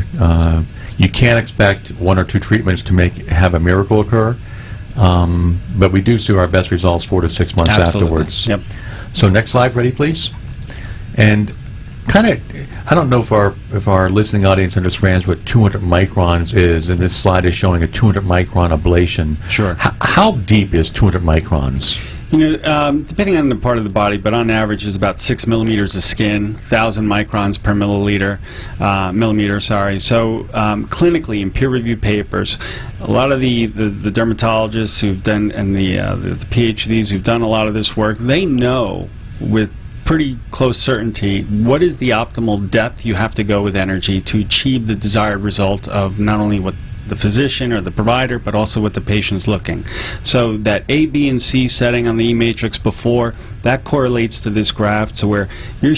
you can't expect 1 or 2 treatments to have a miracle occur, but we do see our best results 4 to 6 months Absolutely. afterwards. Yep. So next slide, ready, please. And kind of, I don't know if our listening audience understands what 200 microns is, and this slide is showing a 200 micron ablation. Sure. How deep is 200 microns? Depending on the part of the body, but on average is about 6 millimeters of skin, 1,000 microns per millimeter. So clinically, in peer-reviewed papers, a lot of the dermatologists who've done, and the PhDs who've done a lot of this work, they know with pretty close certainty what is the optimal depth you have to go with energy to achieve the desired result of not only what the physician or the provider, but also what the patient's looking. So that A, B, and C setting on the E-matrix before, that correlates to this graph to where you're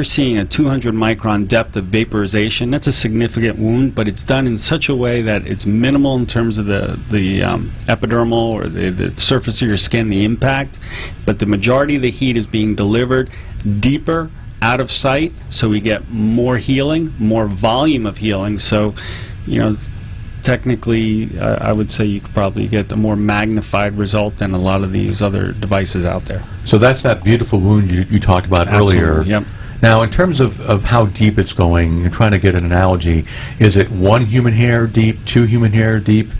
seeing a 200 micron depth of vaporization. That's a significant wound, but it's done in such a way that it's minimal in terms of the epidermal or the surface of your skin, the impact, but the majority of the heat is being delivered deeper out of sight, so we get more healing, more volume of healing. So, technically, I would say you could probably get a more magnified result than a lot of these other devices out there. So that's that beautiful wound you talked about earlier. Yep. Now, in terms of how deep it's going, and trying to get an analogy, is it 1 human hair deep, 2 human hair deep?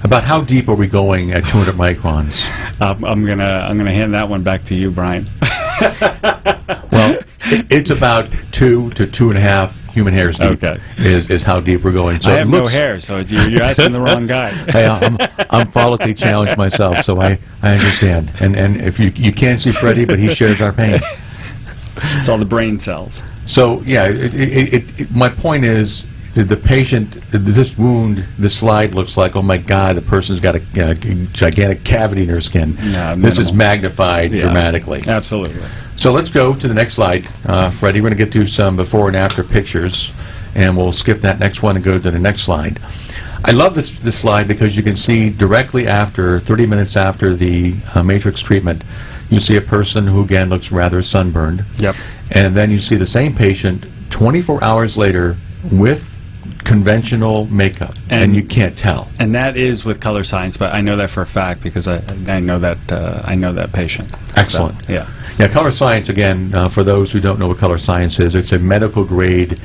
About how deep are we going at 200 microns? I'm gonna hand that one back to you, Brian. Well, it's about 2 to 2.5 human hairs deep. Okay. Is how deep we're going. So I have no hair, so you're asking the wrong guy. Hey, I'm follically challenged myself, so I understand. And if you can't see Freddie, but he shares our pain. It's all the brain cells. So yeah, my point is, the patient, this wound, this slide looks like, oh my God, the person's got a gigantic cavity in their skin. Yeah, this is magnified Yeah, dramatically. Absolutely. So let's go to the next slide. Freddie, we're going to get to some before and after pictures, and we'll skip that next one and go to the next slide. I love this slide because you can see directly after, 30 minutes after the matrix treatment, you see a person who again looks rather sunburned. Yep. And then you see the same patient 24 hours later with conventional makeup, and you can't tell. And that is with Color Science, but I know that for a fact because I know that patient. Excellent. So, yeah. Yeah, Color Science, again, for those who don't know what Color Science is, it's a medical grade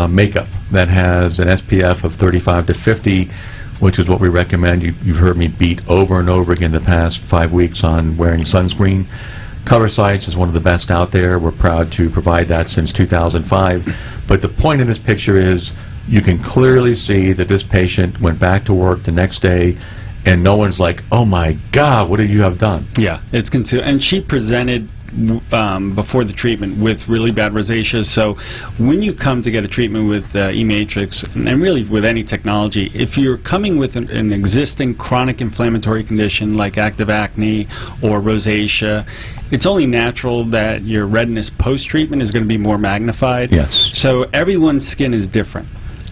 makeup that has an SPF of 35 to 50, which is what we recommend. You've heard me beat over and over again the past 5 weeks on wearing sunscreen. Color Science is one of the best out there. We're proud to provide that since 2005. But the point in this picture is you can clearly see that this patient went back to work the next day, and no one's like, oh my God, what did you have done? Yeah, it's and she presented before the treatment with really bad rosacea. So when you come to get a treatment with E-Matrix, and really with any technology, if you're coming with an existing chronic inflammatory condition like active acne or rosacea, it's only natural that your redness post-treatment is going to be more magnified. Yes. So everyone's skin is different.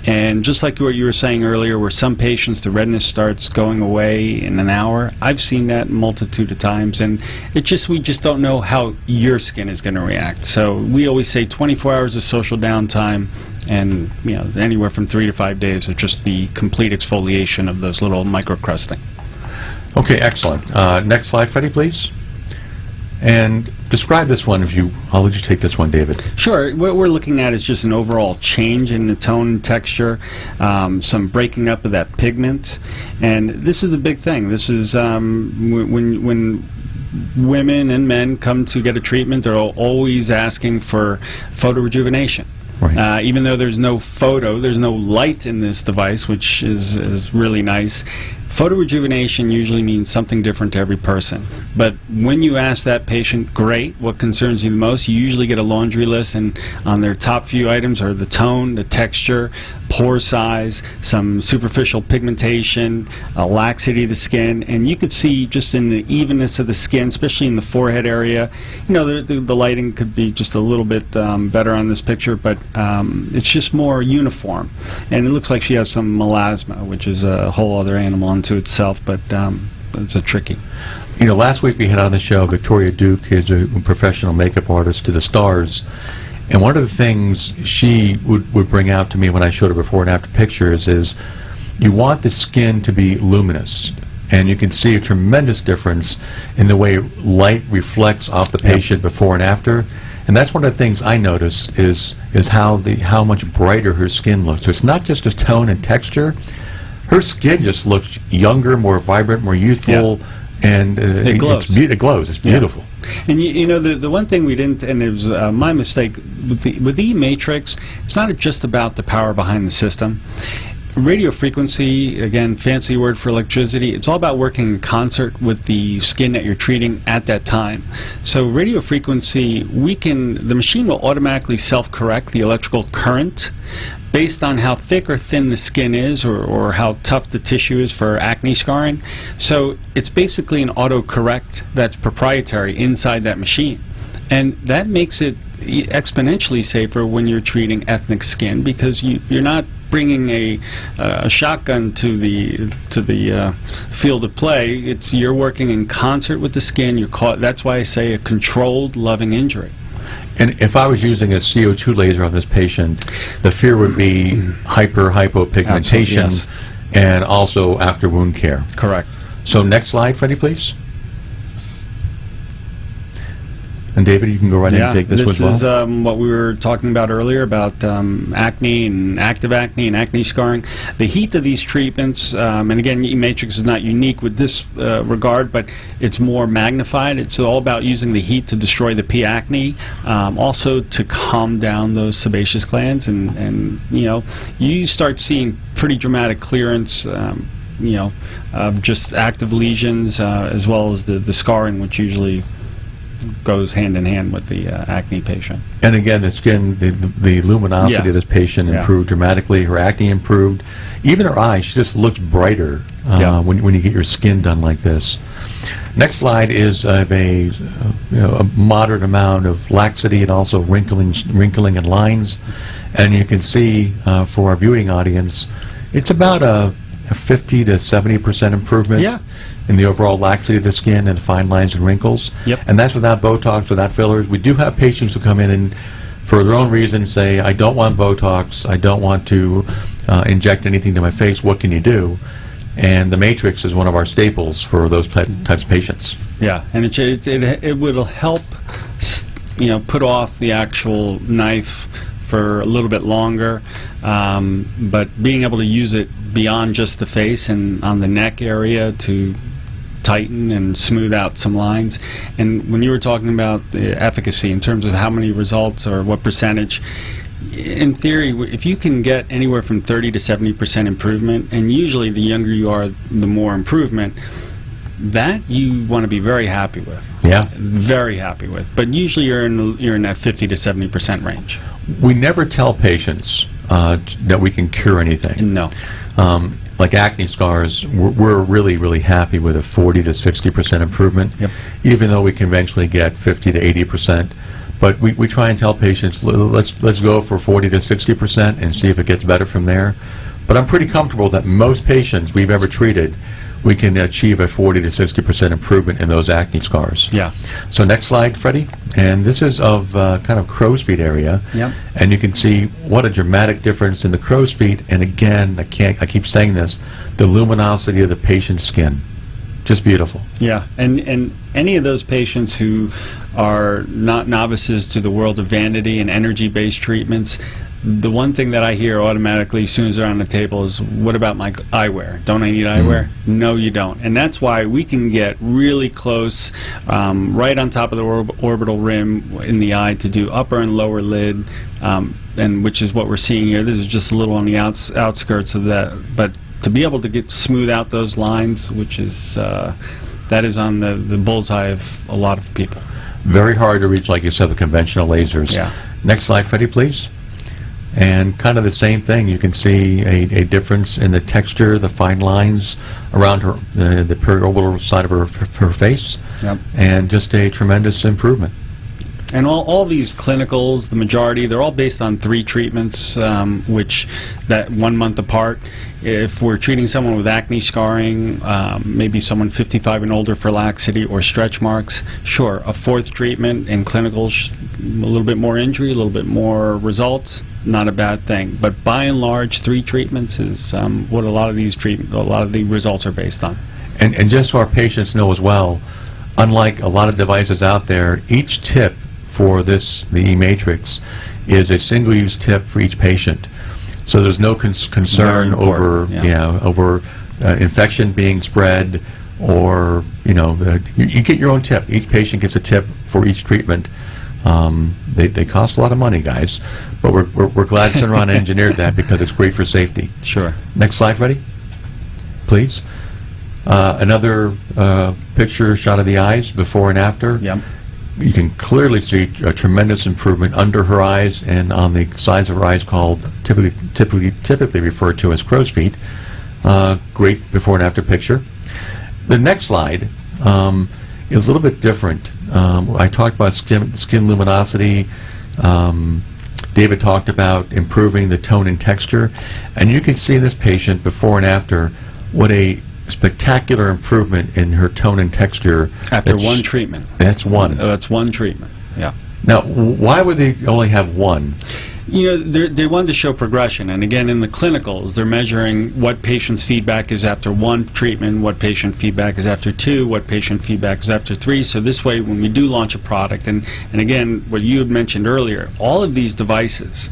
And just like what you were saying earlier, where some patients, the redness starts going away in an hour, I've seen that a multitude of times, and we just don't know how your skin is going to react. So we always say 24 hours of social downtime, and anywhere from 3 to 5 days of just the complete exfoliation of those little microcrusting. Okay, excellent. Next slide, Freddie, please. And describe this one I'll let you take this one, David. Sure. What we're looking at is just an overall change in the tone and texture, some breaking up of that pigment. And this is a big thing. This is when women and men come to get a treatment, they're always asking for photorejuvenation. Right. Even though there's no light in this device, which is really nice. Photorejuvenation usually means something different to every person. But when you ask that patient, great, what concerns you the most, you usually get a laundry list, and on their top few items are the tone, the texture, pore size, some superficial pigmentation, laxity of the skin, and you could see just in the evenness of the skin, especially in the forehead area, the lighting could be just a little bit better on this picture, but it's just more uniform. And it looks like she has some melasma, which is a whole other animal unto itself, but it's a tricky. Last week we had on the show Victoria Duke, is a professional makeup artist to the stars, And one of the things she would bring out to me when I showed her before and after pictures is you want the skin to be luminous. And you can see a tremendous difference in the way light reflects off the patient before and after. And that's one of the things I notice is how much brighter her skin looks. So it's not just a tone and texture. Her skin just looks younger, more vibrant, more youthful, and it glows. It glows. It's beautiful. And you know, the one thing we didn't, and it was my mistake, with the E-Matrix, it's not just about the power behind the system. Radio frequency, again, fancy word for electricity, it's all about working in concert with the skin that you're treating at that time. So radio frequency, the machine will automatically self-correct the electrical current based on how thick or thin the skin is, or how tough the tissue is for acne scarring. So it's basically an autocorrect that's proprietary inside that machine. And that makes it exponentially safer when you're treating ethnic skin, because you're not bringing a shotgun to the field of play. You're working in concert with the skin. That's why I say a controlled, loving injury. And if I was using a CO2 laser on this patient, the fear would be hypopigmentation, yes. And also after wound care. Correct. So next slide, Freddie, please. And David, you can go right in and take this one as well. This is what we were talking about earlier about acne and active acne and acne scarring. The heat of these treatments, and again, E-Matrix is not unique with this regard, but it's more magnified. It's all about using the heat to destroy the P. acne, also to calm down those sebaceous glands, and you know, you start seeing pretty dramatic clearance. You know, of just active lesions, as well as the scarring, which usually goes hand in hand with the acne patient. And again, the skin, the luminosity of this patient improved dramatically. Her acne improved. Even her eyes, she just looks brighter when you get your skin done like this. Next slide is a moderate amount of laxity and also wrinkling and lines. And you can see for our viewing audience, it's about a 50 to 70% improvement in the overall laxity of the skin and fine lines and wrinkles. And that's without Botox, without fillers. We do have patients who come in and, for their own reasons, say, I don't want Botox, I don't want to inject anything to my face, what can you do? And the Matrix is one of our staples for those types of patients. Yeah, and it will help, you know, put off the actual knife for a little bit longer, but being able to use it beyond just the face and on the neck area to tighten and smooth out some lines. And when you were talking about the efficacy in terms of how many results or what percentage, in theory, if you can get anywhere from 30 to 70% improvement, and usually the younger you are, the more improvement, that you want to be very happy with. Yeah. Very happy with. But usually you're in that 50 to 70% range. We never tell patients that we can cure anything. No. Like acne scars, we're really, really happy with a 40 to 60% improvement, even though we can eventually get 50 to 80%. But we try and tell patients, let's go for 40 to 60% and see if it gets better from there. But I'm pretty comfortable that most patients we've ever treated, we can achieve a 40 to 60% improvement in those acne scars. Yeah. So next slide, Freddie. And this is of kind of crow's feet area. And you can see what a dramatic difference in the crow's feet. And again, I keep saying this, the luminosity of the patient's skin. Just beautiful. Yeah, and any of those patients who are not novices to the world of vanity and energy-based treatments, the one thing that I hear automatically as soon as they're on the table is, what about my eyewear? Don't I need eyewear? No, you don't. And that's why we can get really close, right on top of the orbital rim in the eye, to do upper and lower lid, and which is what we're seeing here. This is just a little on the outskirts of that, but to be able to get smooth out those lines, which is that is on the bullseye of a lot of people. Very hard to reach, like you said, the conventional lasers. Yeah. Next slide, Freddie, please. And kind of the same thing. You can see a difference in the texture, the fine lines around her, the periorbital side of her face, and just a tremendous improvement. And all these clinicals, the majority, they're all based on 3 treatments, which that 1 month apart. If we're treating someone with acne scarring, maybe someone 55 and older for laxity or stretch marks, sure, a 4th treatment in clinicals, a little bit more injury, a little bit more results, not a bad thing. But by and large, 3 treatments is what a lot of the results are based on. And just so our patients know as well, unlike a lot of devices out there, each tip for the E-Matrix is a single-use tip for each patient. So there's no concern over infection being spread, or you get your own tip. Each patient gets a tip for each treatment. They cost a lot of money, guys, but we're glad Syneron engineered that because it's great for safety. Sure. Next slide, Freddie, please. Another picture shot of the eyes before and after. Yep. You can clearly see a tremendous improvement under her eyes and on the sides of her eyes, called typically referred to as crow's feet. Great before and after picture. The next slide is a little bit different. I talked about skin luminosity. David talked about improving the tone and texture, and you can see in this patient before and after what a spectacular improvement in her tone and texture. After 1 treatment. That's one. That's 1 treatment, yeah. Now, why would they only have 1? They wanted to show progression, and again, in the clinicals, they're measuring what patient's feedback is after 1 treatment, what patient feedback is after 2, what patient feedback is after 3. So this way, when we do launch a product, and again, what you had mentioned earlier, all of these devices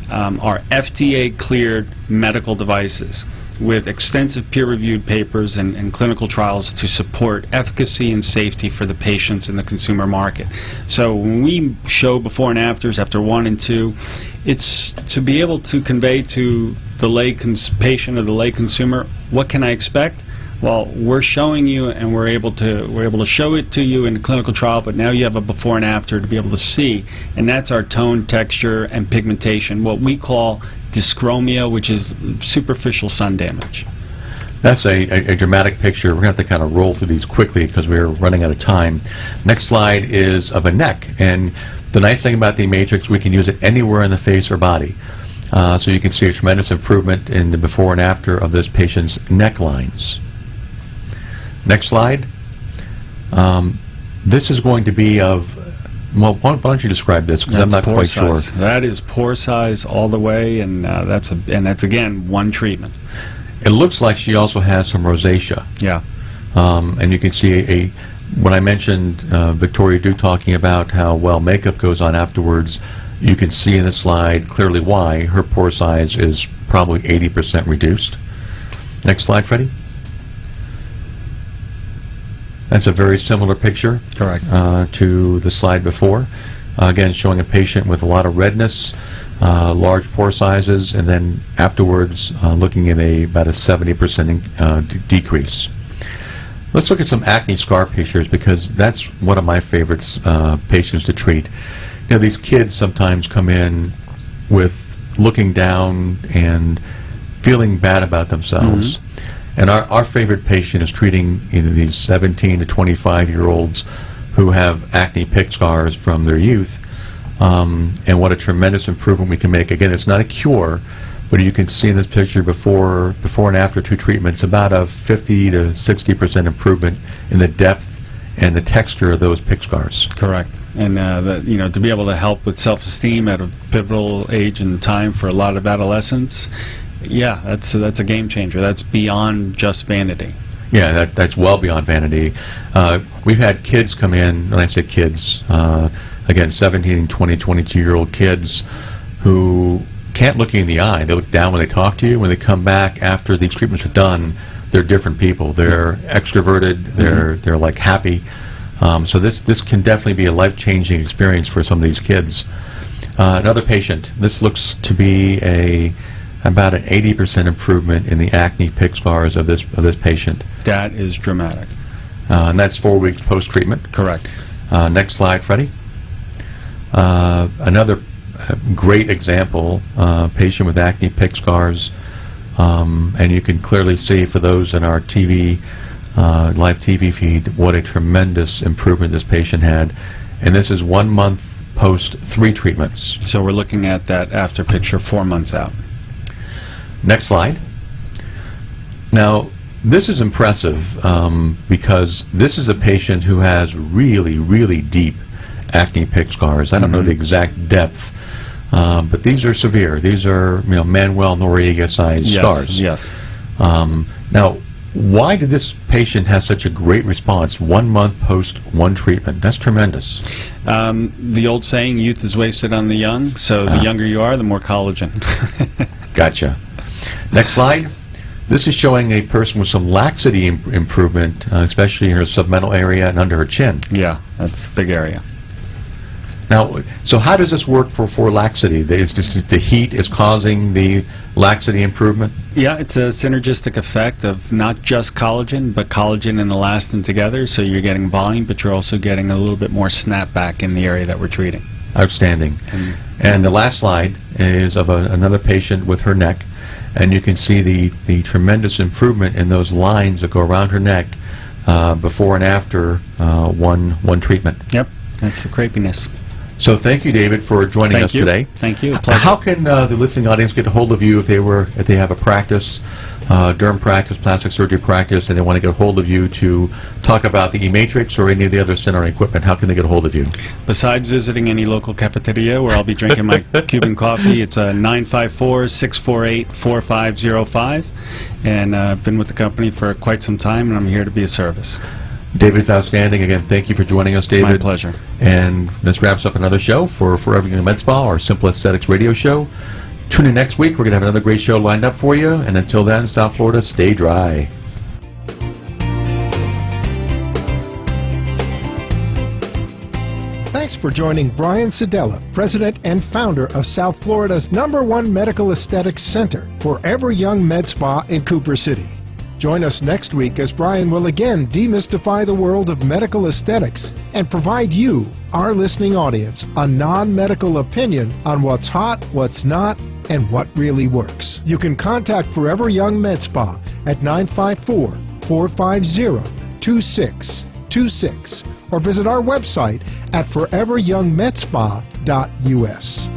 are FDA-cleared medical devices with extensive peer-reviewed papers and clinical trials to support efficacy and safety for the patients in the consumer market. So when we show before and afters after 1 and 2, it's to be able to convey to the lay patient or the lay consumer, what can I expect? Well, we're showing you, and we're able to show it to you in a clinical trial, but now you have a before and after to be able to see, and that's our tone, texture, and pigmentation, what we call dyschromia, which is superficial sun damage. That's a dramatic picture. We're going to have to kind of roll through these quickly because we're running out of time. Next slide is of a neck, and the nice thing about the Matrix, we can use it anywhere in the face or body. So you can see a tremendous improvement in the before and after of this patient's neck lines. Next slide. This is going to be of, well, why don't you describe this, because I'm not quite sure. That is pore size all the way, and that's again 1 treatment. It looks like she also has some rosacea. Yeah. And you can see when I mentioned Victoria Duke talking about how well makeup goes on afterwards, you can see in the slide clearly why her pore size is probably 80% reduced. Next slide, Freddie. That's a very similar picture. Correct. To the slide before. Again, showing a patient with a lot of redness, large pore sizes, and then afterwards looking at about a 70% decrease. Let's look at some acne scar pictures, because that's one of my favorite patients to treat. These kids sometimes come in with looking down and feeling bad about themselves. Mm-hmm. And our favorite patient is treating these 17 to 25-year-olds who have acne pick scars from their youth, and what a tremendous improvement we can make. Again, it's not a cure, but you can see in this picture before and after 2 treatments, about a 50 to 60% improvement in the depth and the texture of those pick scars. Correct. And to be able to help with self-esteem at a pivotal age and time for a lot of adolescents. Yeah, that's a game changer. That's beyond just vanity. Yeah, that's well beyond vanity. We've had kids come in, when I say kids, again, 17 and 20, 22-year-old kids who can't look you in the eye. They look down when they talk to you. When they come back after these treatments are done, they're different people. They're extroverted. They're like happy. So this can definitely be a life-changing experience for some of these kids. Another patient. This looks to be about an 80% improvement in the acne pick scars of this patient. That is dramatic. And that's 4 weeks post-treatment. Correct. Next slide, Freddie. Another great example, patient with acne pick scars, and you can clearly see for those in our live TV feed what a tremendous improvement this patient had. And this is 1 month post 3 treatments. So we're looking at that after picture 4 months out. Next slide. Now, this is impressive because this is a patient who has really, really deep acne pick scars. I don't know the exact depth, but these are severe. These are Manuel Noriega-sized scars. Yes. Now, why did this patient have such a great response 1 month post 1 treatment? That's tremendous. The old saying, youth is wasted on the young, so the younger you are, the more collagen. Gotcha. Next slide. This is showing a person with some laxity improvement, especially in her submental area and under her chin. Yeah, that's a big area. Now, so how does this work for laxity? It's just the heat is causing the laxity improvement? Yeah, it's a synergistic effect of not just collagen, but collagen and elastin together, so you're getting volume, but you're also getting a little bit more snapback in the area that we're treating. Outstanding. And the last slide is of another patient with her neck, and you can see the tremendous improvement in those lines that go around her neck before and after one treatment. Yep, that's the crepiness. So thank you, David, for joining us today. Thank you. A pleasure. How can the listening audience get a hold of you if they have a practice, derm practice, plastic surgery practice, and they want to get a hold of you to talk about the E-Matrix or any of the other center equipment? How can they get a hold of you? Besides visiting any local cafeteria where I'll be drinking my Cuban coffee, it's 954-648-4505, and I've been with the company for quite some time, and I'm here to be of service. David's outstanding. Again, thank you for joining us, David. My pleasure. And this wraps up another show for Forever Young Med Spa, our Simple Aesthetics radio show. Tune in next week. We're going to have another great show lined up for you. And until then, South Florida, stay dry. Thanks for joining Brian Sedella, President and founder of South Florida's #1 medical aesthetics center, Forever Young Med Spa in Cooper City. Join us next week as Brian will again demystify the world of medical aesthetics and provide you, our listening audience, a non-medical opinion on what's hot, what's not, and what really works. You can contact Forever Young Med Spa at 954-450-2626 or visit our website at foreveryoungmedspa.us.